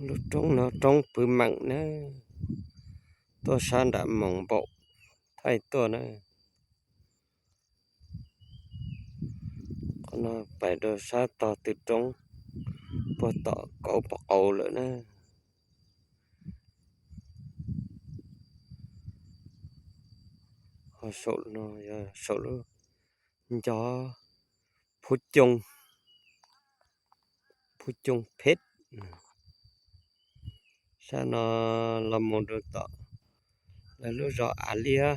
Lúc trống nó trống bự mặn nữa. Tôi sáng đã mỏng bộ thay tôi nữa. Còn nó phải đồ sáng tỏ từ trống. Bộ tỏ cậu bọc ấu nữa nữa. Họ sổ nó sổ luôn. Gió phút chung phết. Sao nó làm một đôi tỏ. Là lúc rõ á lia.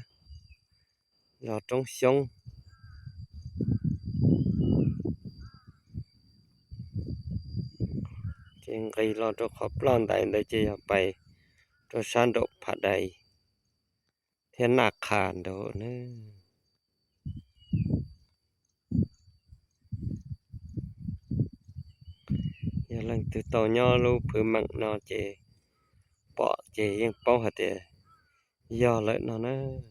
Rõ trong xong. Trên cây lo cho khó plon đại để chơi bay. Cho sáng độ phát đầy. Thế nạc khàn đồ nữa. Giờ lần từ tàu nhỏ lưu bự mặn nó chế. Bỏ chế yên bao hạt để. Giờ lại nó nữa.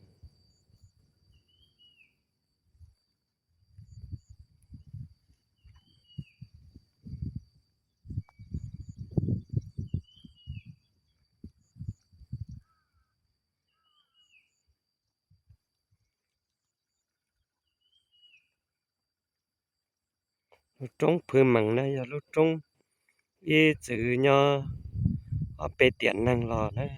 Lúc trống bự mặn này giờ lúc trống. Ý chữ nhỏ. Ở bê tiện năng lò nữa.